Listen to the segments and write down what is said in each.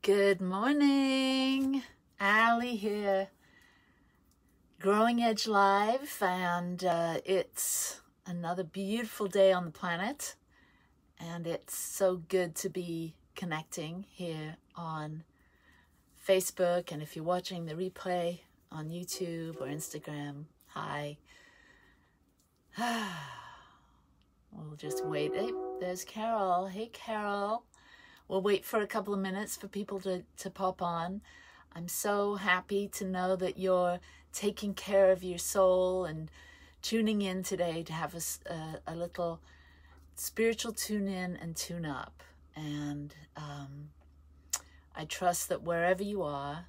Good morning, Allie here, Growing Edge Live, and it's another beautiful day on the planet, and it's so good to be connecting here on Facebook, and if you're watching the replay on YouTube or Instagram, hi. We'll just wait. Hey, there's Carol. Hey, Carol. We'll wait for a couple of minutes for people to pop on. I'm so happy to know that you're taking care of your soul and tuning in today to have a little spiritual tune in and tune up. And I trust that wherever you are,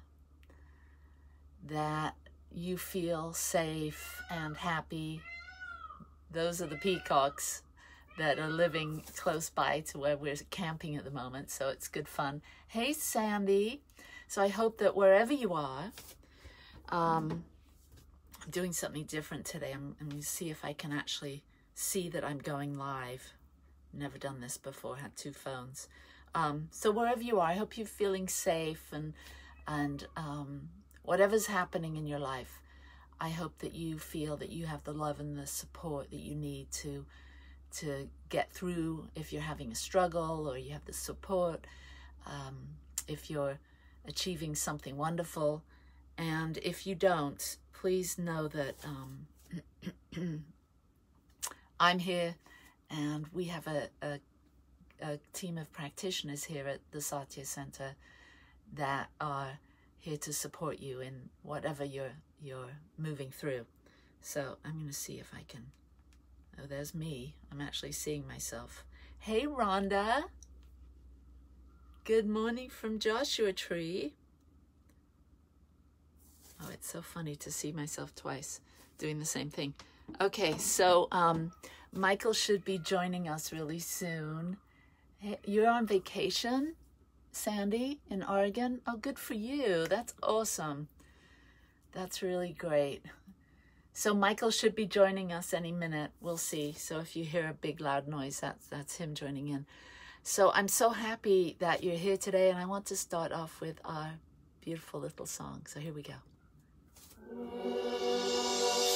that you feel safe and happy. Those are the peacocks that are living close by to where we're camping at the moment, so it's good fun. Hey, Sandy. So I hope that wherever you are, I'm doing something different today. I'm going to see if I can actually see that I'm going live. Never done this before, had two phones. So wherever you are, I hope you're feeling safe and whatever's happening in your life, I hope that you feel that you have the love and the support that you need to get through if you're having a struggle, or you have the support if you're achieving something wonderful. And if you don't, please know that I'm here, and we have a team of practitioners here at the Satya Center that are here to support you in whatever you're moving through. So I'm going to see if I can. Oh, there's me. I'm actually seeing myself. Hey, Rhonda. Good morning from Joshua Tree. Oh, it's so funny to see myself twice doing the same thing. Okay, so Michael should be joining us really soon. Hey, you're on vacation, Sandy, in Oregon? Oh, good for you. That's awesome. That's really great. So Michael should be joining us any minute. We'll see. So if you hear a big loud noise, that's him joining in. So I'm so happy that you're here today, and I want to start off with our beautiful little song. So here we go.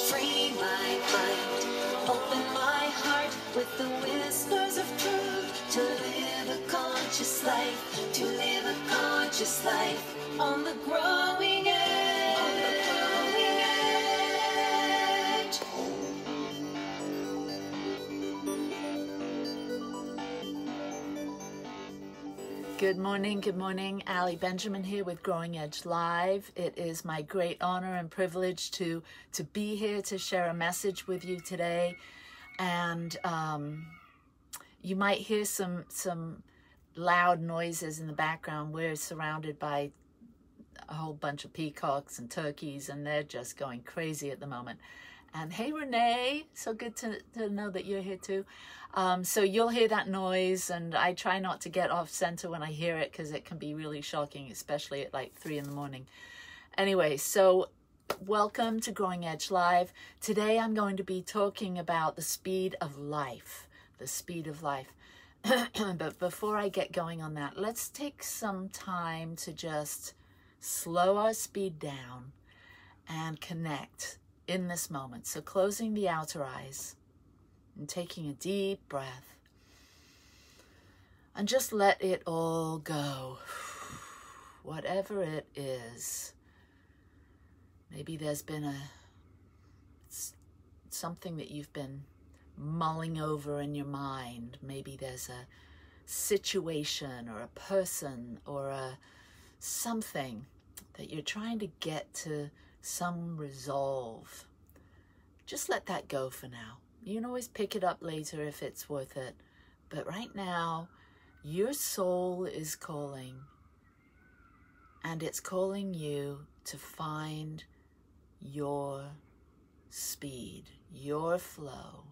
Free my mind, open my heart with the whispers of truth, to live a conscious life, to live a conscious life on the growing edge. On the growing edge. Good morning, Allie Benjamin here with Growing Edge Live. It is my great honor and privilege to be here to share a message with you today. And you might hear some loud noises in the background. We're surrounded by a whole bunch of peacocks and turkeys, and they're just going crazy at the moment. And hey, Renee, so good to know that you're here too. So you'll hear that noise, and I try not to get off center when I hear it, because it can be really shocking, especially at like 3 in the morning. Anyway, so welcome to Growing Edge Live. Today I'm going to be talking about the speed of life, the speed of life. But before I get going on that, let's take some time to just slow our speed down and connect in this moment. So closing the outer eyes and taking a deep breath, and just let it all go. Whatever it is. Maybe there's been something that you've been mulling over in your mind. Maybe there's a situation or a person or something that you're trying to get to some resolve. Just let that go for now. You can always pick it up later if it's worth it. But right now, your soul is calling, and it's calling you to find your speed, your flow,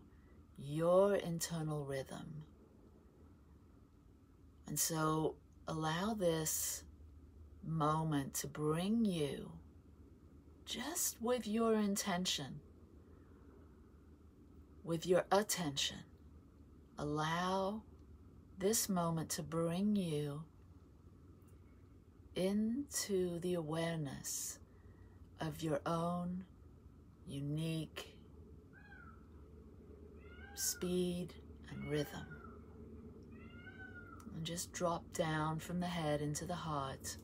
your internal rhythm. And so allow this moment to bring you, just with your intention, with your attention, allow this moment to bring you into the awareness of your own unique speed and rhythm. And just drop down from the head into the heart.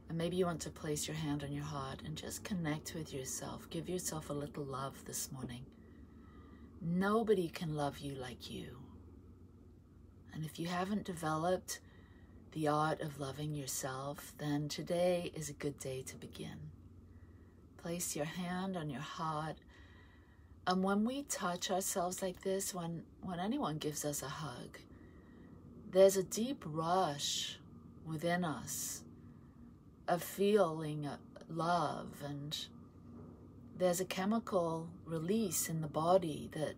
And maybe you want to place your hand on your heart and just connect with yourself. Give yourself a little love this morning. Nobody can love you like you. And if you haven't developed the art of loving yourself, then today is a good day to begin. Place your hand on your heart. And when we touch ourselves like this, when anyone gives us a hug, there's a deep rush within us of feeling love, and there's a chemical release in the body that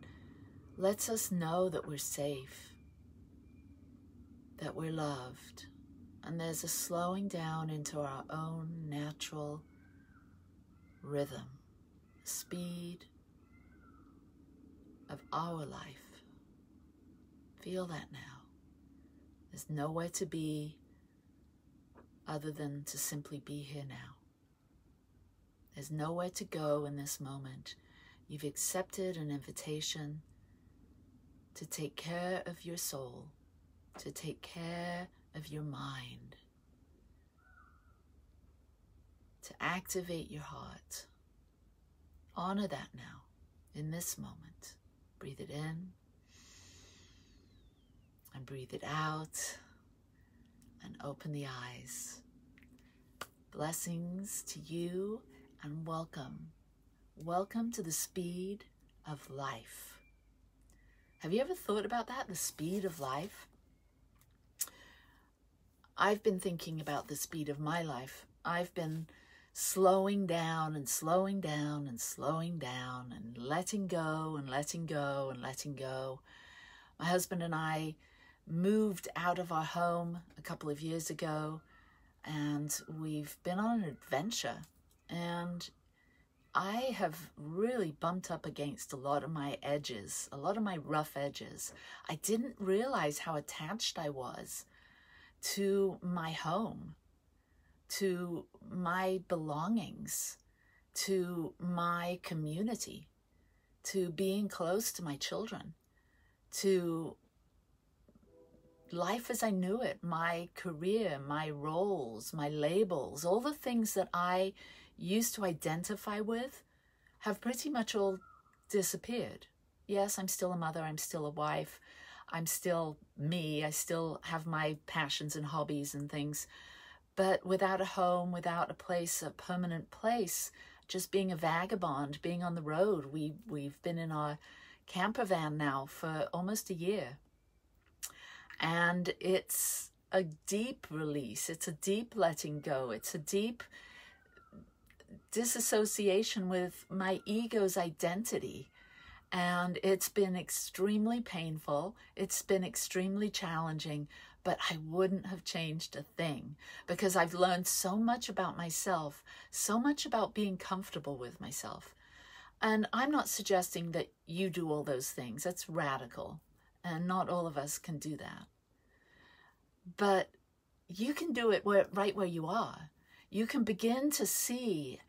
lets us know that we're safe, that we're loved, and there's a slowing down into our own natural rhythm, speed of our life. Feel that now. There's nowhere to be other than to simply be here now. There's nowhere to go in this moment. You've accepted an invitation to take care of your soul, to take care of your mind, to activate your heart. Honor that now, in this moment. Breathe it in and breathe it out, and open the eyes. Blessings to you and welcome. Welcome to the speed of life. Have you ever thought about that, the speed of life? I've been thinking about the speed of my life. I've been slowing down and slowing down and slowing down and letting go and letting go and letting go. My husband and I moved out of our home a couple of years ago, and we've been on an adventure, and I have really bumped up against a lot of my edges, a lot of my rough edges. I didn't realize how attached I was to my home, to my belongings, to my community, to being close to my children, to life as I knew it, my career, my roles, my labels, all the things that I used to identify with have pretty much all disappeared. Yes, I'm still a mother, I'm still a wife, I'm still me, I still have my passions and hobbies and things, but without a home, without a place, a permanent place, just being a vagabond, being on the road. We've been in our camper van now for almost a year. And it's a deep release. It's a deep letting go. It's a deep disassociation with my ego's identity. And it's been extremely painful. It's been extremely challenging, but I wouldn't have changed a thing because I've learned so much about myself, so much about being comfortable with myself. And I'm not suggesting that you do all those things. That's radical. And not all of us can do that. But you can do it right where you are. You can begin to see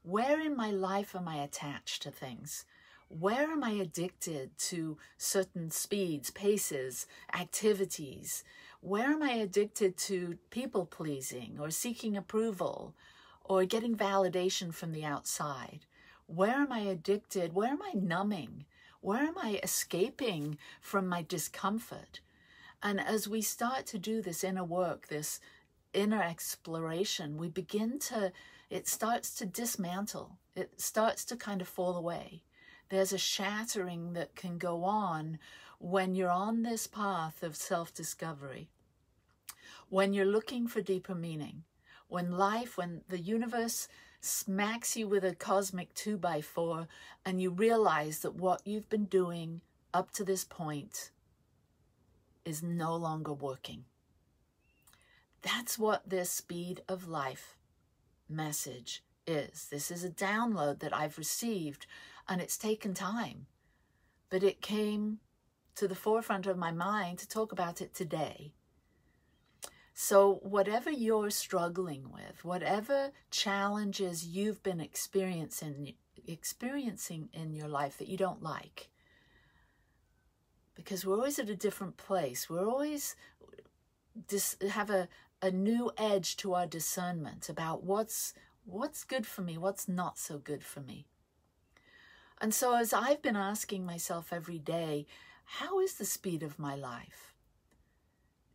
where in my life am I attached to things? Where am I addicted to certain speeds, paces, activities? Where am I addicted to people pleasing or seeking approval or getting validation from the outside? Where am I addicted? Where am I numbing? Where am I escaping from my discomfort? And as we start to do this inner work, this inner exploration, it starts to dismantle. It starts to kind of fall away. There's a shattering that can go on when you're on this path of self-discovery, when you're looking for deeper meaning, when the universe smacks you with a cosmic 2x4 and you realize that what you've been doing up to this point is no longer working. That's what this speed of life message is. This is a download that I've received, and it's taken time, but it came to the forefront of my mind to talk about it today. So whatever you're struggling with, whatever challenges you've been experiencing in your life that you don't like, because we're always at a different place. We're always have a new edge to our discernment about what's good for me, what's not so good for me. And so as I've been asking myself every day, how is the speed of my life?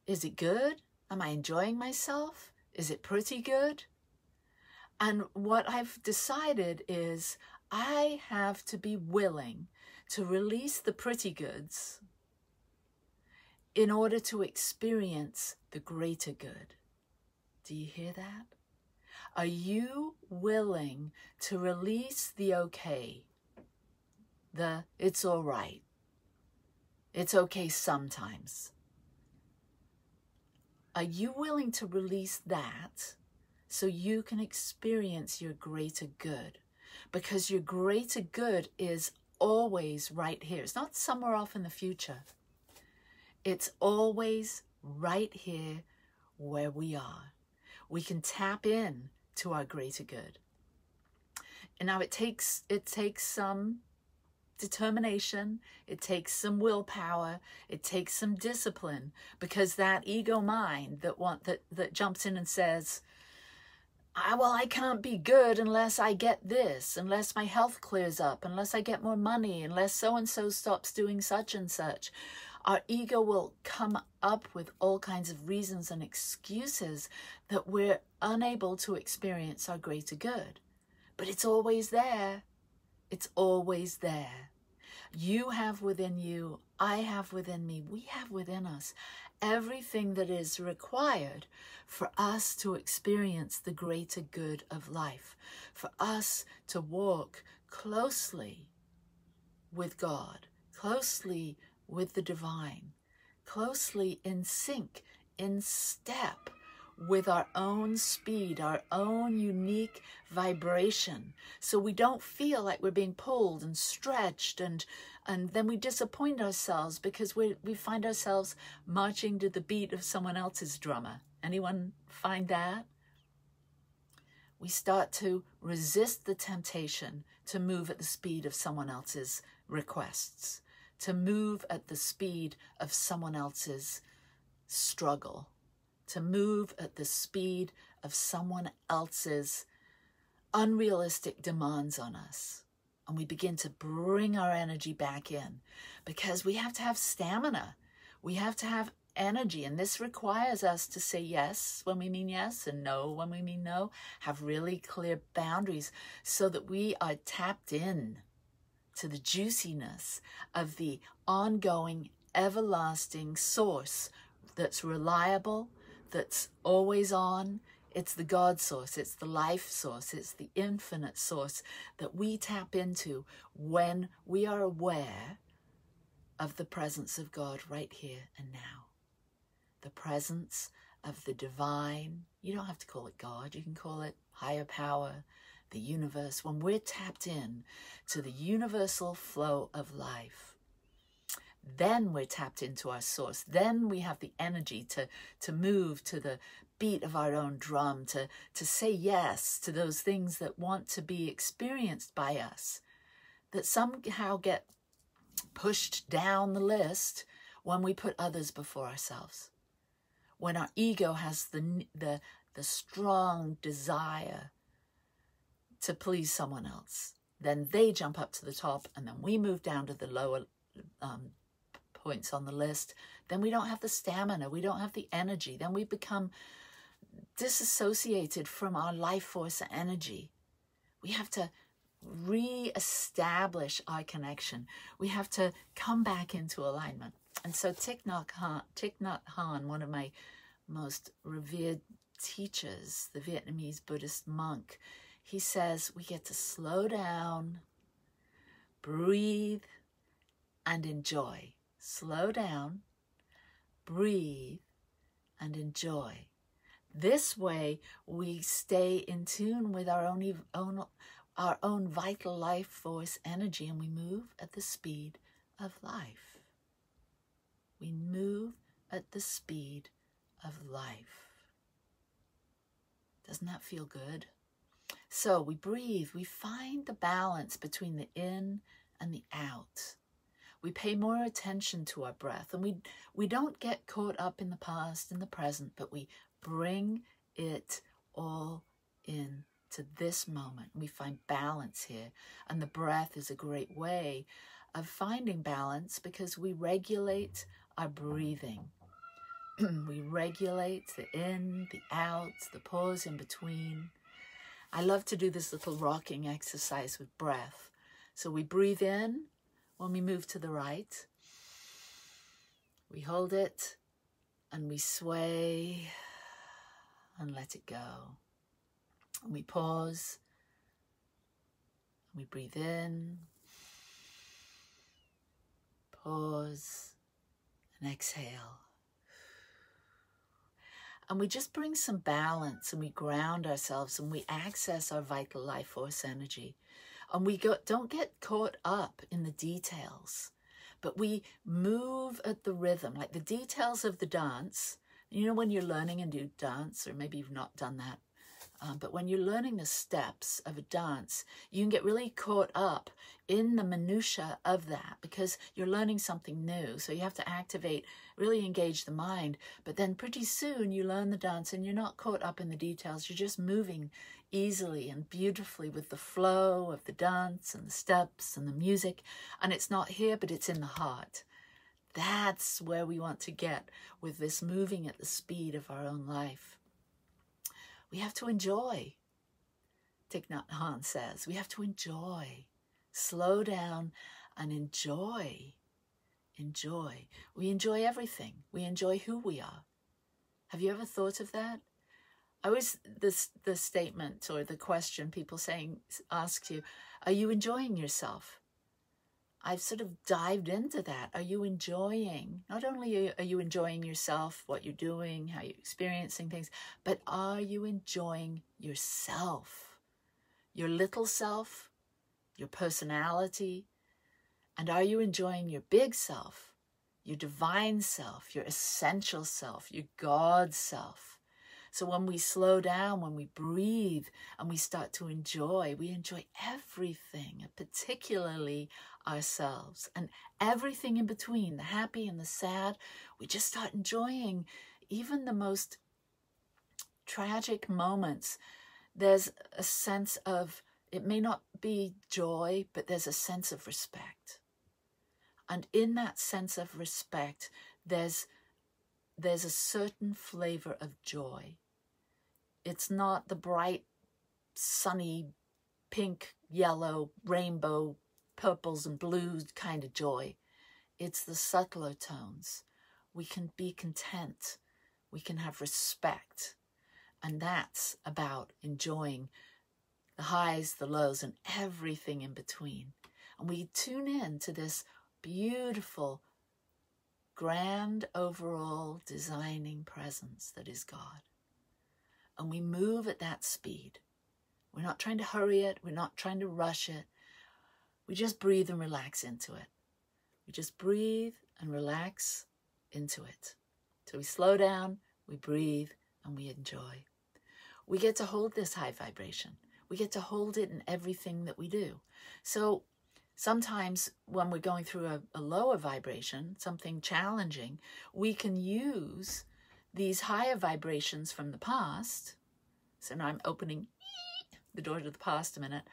Is it good? Am I enjoying myself? Is it pretty good? And what I've decided is I have to be willing to release the pretty goods in order to experience the greater good. Do you hear that? Are you willing to release the okay? The it's all right. It's okay sometimes. Are you willing to release that so you can experience your greater good? Because your greater good is always right here. It's not somewhere off in the future. It's always right here where we are. We can tap in to our greater good. And now it takes some determination, it takes some willpower, it takes some discipline, because that ego mind that jumps in and says, I can't be good unless I get this, unless my health clears up, unless I get more money, unless so-and-so stops doing such and such. Our ego will come up with all kinds of reasons and excuses that we're unable to experience our greater good. But it's always there. It's always there. You have within you, I have within me, we have within us everything that is required for us to experience the greater good of life, for us to walk closely with God, closely with the divine, closely in sync, in step with our own speed, our own unique vibration, so we don't feel like we're being pulled and stretched, and then we disappoint ourselves because we find ourselves marching to the beat of someone else's drummer. Anyone find that? We start to resist the temptation to move at the speed of someone else's requests, to move at the speed of someone else's struggle, to move at the speed of someone else's unrealistic demands on us. And we begin to bring our energy back in, because we have to have stamina. We have to have energy. And this requires us to say yes when we mean yes and no when we mean no. Have really clear boundaries so that we are tapped in to the juiciness of the ongoing, everlasting source that's reliable, that's always on. It's the God source, it's the life source, it's the infinite source that we tap into when we are aware of the presence of God right here and now. The presence of the divine. You don't have to call it God, you can call it higher power, the universe. When we're tapped in to the universal flow of life, then we're tapped into our source. Then we have the energy to move to the beat of our own drum, to say yes to those things that want to be experienced by us, that somehow get pushed down the list when we put others before ourselves. When our ego has the strong desire to please someone else, then they jump up to the top, and then we move down to the lower points on the list. Then we don't have the stamina, we don't have the energy, then we become disassociated from our life force energy. We have to re-establish our connection. We have to come back into alignment. And so Thich Nhat Hanh, one of my most revered teachers, the Vietnamese Buddhist monk, he says we get to slow down, breathe, and enjoy. Slow down, breathe, and enjoy. This way, we stay in tune with our own vital life force energy, and we move at the speed of life. We move at the speed of life. Doesn't that feel good? So we breathe, we find the balance between the in and the out. We pay more attention to our breath, and we don't get caught up in the past and the present, but we bring it all in to this moment. We find balance here, and the breath is a great way of finding balance because we regulate our breathing. We regulate the in, the out, the pause in between. I love to do this little rocking exercise with breath. So we breathe in when we move to the right. We hold it and we sway and let it go. And we pause. And we breathe in. Pause and exhale. And we just bring some balance and we ground ourselves and we access our vital life force energy. And we don't get caught up in the details, but we move at the rhythm, like the details of the dance. You know, when you're learning a new dance, or maybe you've not done that, but when you're learning the steps of a dance, you can get really caught up in the minutia of that because you're learning something new. So you have to activate, really engage the mind. But then pretty soon you learn the dance and you're not caught up in the details. You're just moving easily and beautifully with the flow of the dance and the steps and the music. And it's not here, but it's in the heart. That's where we want to get with this moving at the speed of our own life. We have to enjoy. Thich Nhat Hanh says, we have to enjoy. Slow down and enjoy. Enjoy. We enjoy everything. We enjoy who we are. Have you ever thought of that? I always, the statement or the question people ask you, are you enjoying yourself? I've sort of dived into that. Are you enjoying, not only are you enjoying yourself, what you're doing, how you're experiencing things, but are you enjoying yourself, your little self, your personality? And are you enjoying your big self, your divine self, your essential self, your God self? So when we slow down, when we breathe and we start to enjoy, we enjoy everything, particularly ourselves and everything in between, the happy and the sad. We just start enjoying even the most tragic moments. There's a sense of, it may not be joy, but there's a sense of respect. And in that sense of respect, there's a certain flavor of joy. It's not the bright, sunny, pink, yellow, rainbow, purples and blues kind of joy. It's the subtler tones. We can be content. We can have respect. And that's about enjoying the highs, the lows, and everything in between. And we tune in to this beautiful, grand overall designing presence that is God. And we move at that speed. We're not trying to hurry it. We're not trying to rush it. We just breathe and relax into it. We just breathe and relax into it. So we slow down, we breathe, and we enjoy. We get to hold this high vibration. We get to hold it in everything that we do. So sometimes when we're going through a lower vibration, something challenging, we can use these higher vibrations from the past. So now I'm opening the door to the past a minute.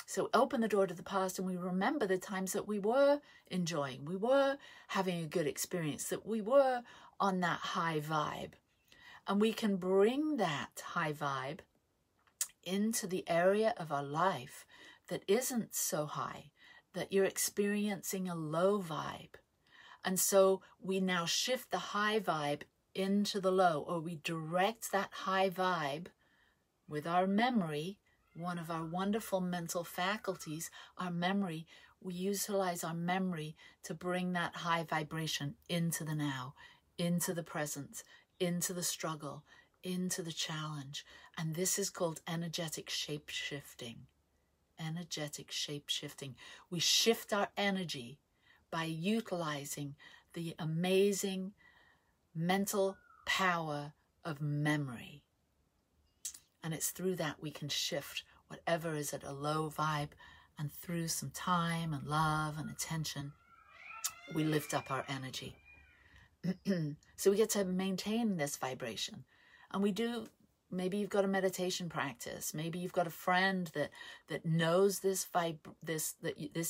So open the door to the past and we remember the times that we were enjoying, we were having a good experience, that we were on that high vibe. And we can bring that high vibe into the area of our life that isn't so high, that you're experiencing a low vibe. And so we now shift the high vibe into the low, or we direct that high vibe with our memory, one of our wonderful mental faculties, our memory. We utilize our memory to bring that high vibration into the now, into the present, into the struggle, into the challenge. And this is called energetic shape-shifting. Energetic shape-shifting. We shift our energy by utilizing the amazing mental power of memory. And it's through that we can shift whatever is at a low vibe, and through some time and love and attention, we lift up our energy. So we get to maintain this vibration. And we do, maybe you've got a meditation practice. Maybe you've got a friend that knows this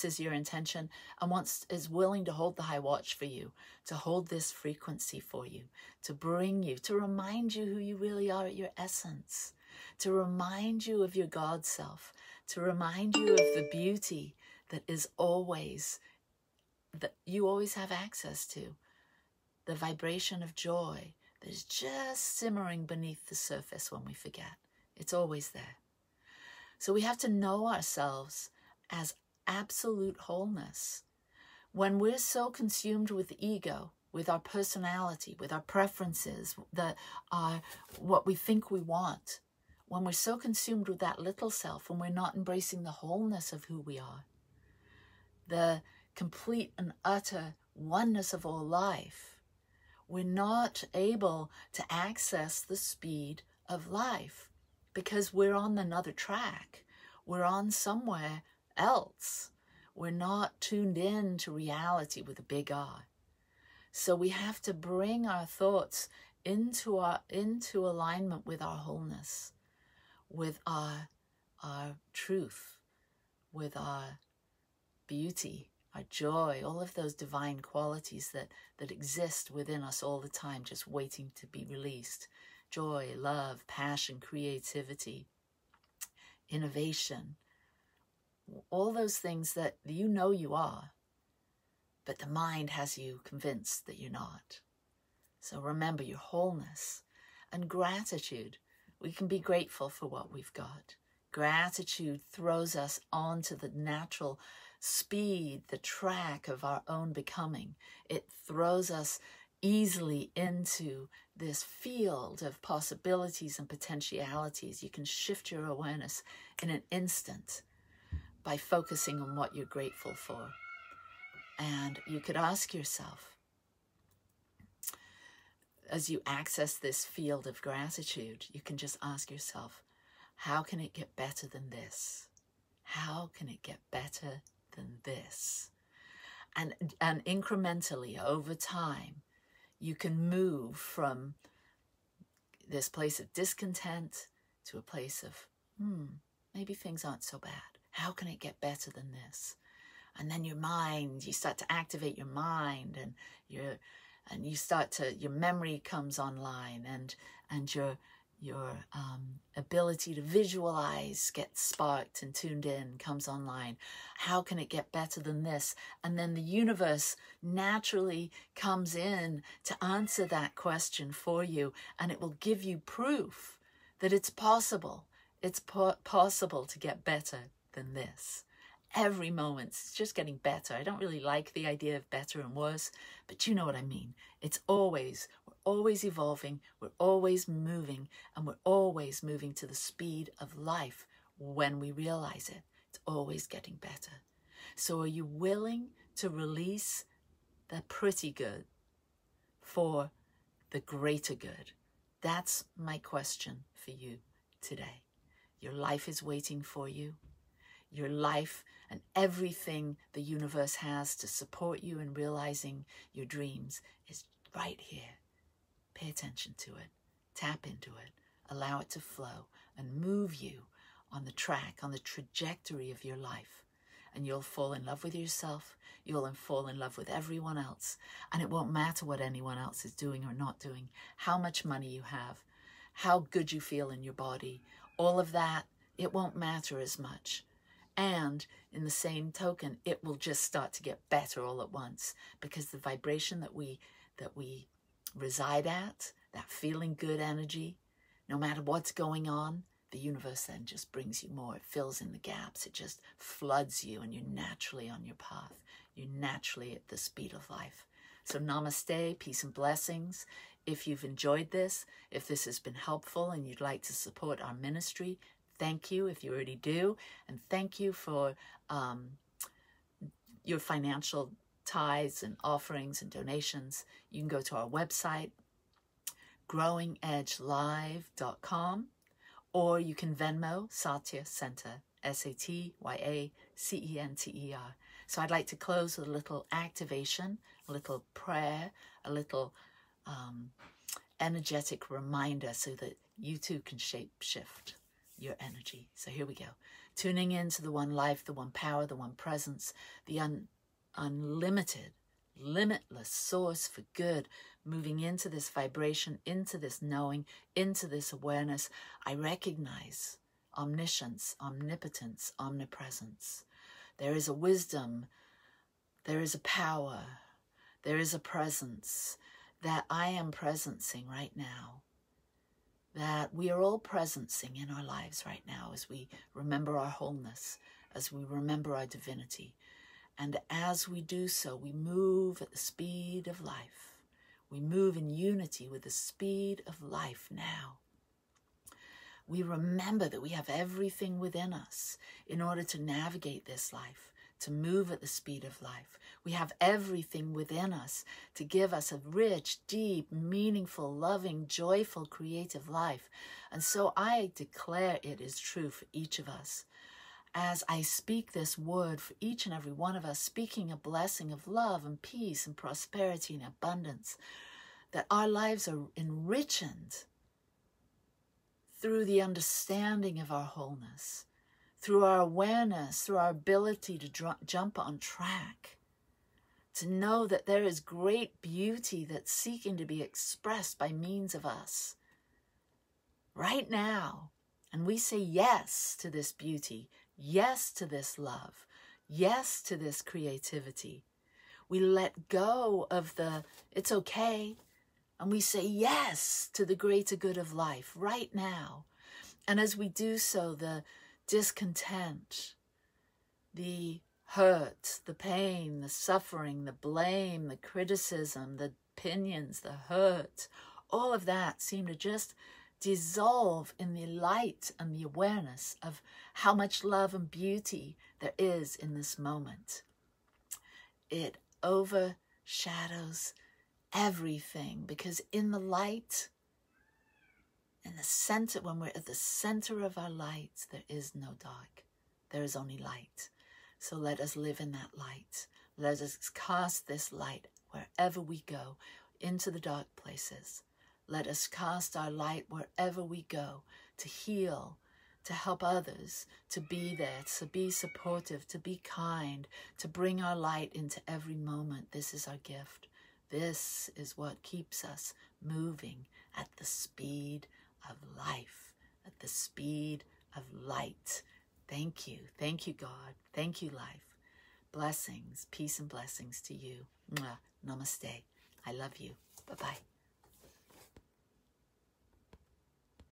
is your intention and is willing to hold the high watch for you, to hold this frequency for you, to bring you, to remind you who you really are at your essence, to remind you of your God self, to remind you of the beauty that is always, that you always have access to, the vibration of joy that is just simmering beneath the surface when we forget. It's always there. So we have to know ourselves as absolute wholeness. When we're so consumed with ego, with our personality, with our preferences, what we think we want, when we're so consumed with that little self, when we're not embracing the wholeness of who we are, the complete and utter oneness of all life, we're not able to access the speed of life because we're on another track. We're on somewhere else. We're not tuned in to reality with a big R. So we have to bring our thoughts into alignment with our wholeness, with our truth, with our beauty, our joy, all of those divine qualities that exist within us all the time, just waiting to be released. Joy, love, passion, creativity, innovation, all those things that you know you are, but the mind has you convinced that you're not. So remember your wholeness and gratitude. We can be grateful for what we've got. Gratitude throws us onto the natural speed, the track of our own becoming. It throws us easily into this field of possibilities and potentialities. You can shift your awareness in an instant by focusing on what you're grateful for. And you could ask yourself, as you access this field of gratitude, you can just ask yourself, how can it get better than this? How can it get better than this? And incrementally over time, you can move from this place of discontent to a place of, maybe things aren't so bad. How can it get better than this? And then your start to activate your mind, and your memory comes online, and your ability to visualize gets sparked and tuned in, comes online. How can it get better than this? And then the universe naturally comes in to answer that question for you, and it will give you proof that it's possible. It's possible to get better than this. Every moment, it's just getting better. I don't really like the idea of better and worse, but you know what I mean. We're always evolving, we're always moving, and we're always moving to the speed of life when we realize it. It's always getting better. So are you willing to release the pretty good for the greater good? That's my question for you today. Your life is waiting for you. Your life and everything the universe has to support you in realizing your dreams is right here. Pay attention to it. Tap into it. Allow it to flow and move you on the track, on the trajectory of your life. And you'll fall in love with yourself. You'll fall in love with everyone else. And it won't matter what anyone else is doing or not doing, how much money you have, how good you feel in your body. All of that, it won't matter as much. And in the same token, it will just start to get better all at once, because the vibration that we reside at, that feeling good energy, no matter what's going on, the universe then just brings you more. It fills in the gaps. It just floods you, and you're naturally on your path. You're naturally at the speed of life. So namaste, peace and blessings. If you've enjoyed this, if this has been helpful and you'd like to support our ministry, thank you if you already do. And thank you for your financial tithes and offerings and donations. You can go to our website, growingedgelive.com, or you can Venmo Satya Center, Satyacenter. So I'd like to close with a little activation, a little prayer, a little energetic reminder so that you too can shape shift your energy. So here we go. Tuning into the one life, the one power, the one presence, the unlimited, limitless source for good, moving into this vibration, into this knowing, into this awareness. I recognize omniscience, omnipotence, omnipresence. There is a wisdom, there is a power, there is a presence that I am presencing right now, that we are all presencing in our lives right now as we remember our wholeness, as we remember our divinity. And as we do so, we move at the speed of life. We move in unity with the speed of life now. We remember that we have everything within us in order to navigate this life, to move at the speed of life. We have everything within us to give us a rich, deep, meaningful, loving, joyful, creative life. And so I declare it is true for each of us. As I speak this word for each and every one of us, speaking a blessing of love and peace and prosperity and abundance, that our lives are enriched through the understanding of our wholeness, through our awareness, through our ability to jump on track, to know that there is great beauty that's seeking to be expressed by means of us right now. And we say yes to this beauty, yes to this love, yes to this creativity. We let go of the it's okay, and we say yes to the greater good of life right now. And as we do so, the discontent, the hurt, the pain, the suffering, the blame, the criticism, the opinions, the hurt, all of that seem to just dissolve in the light and the awareness of how much love and beauty there is in this moment. It overshadows everything, because in the light, in the center, when we're at the center of our light, there is no dark. There is only light. So let us live in that light. Let us cast this light wherever we go, into the dark places. Let us cast our light wherever we go, to heal, to help others, to be there, to be supportive, to be kind, to bring our light into every moment. This is our gift. This is what keeps us moving at the speed of life, at the speed of light. Thank you. Thank you, God. Thank you, life. Blessings, peace and blessings to you. Mwah. Namaste. I love you. Bye-bye.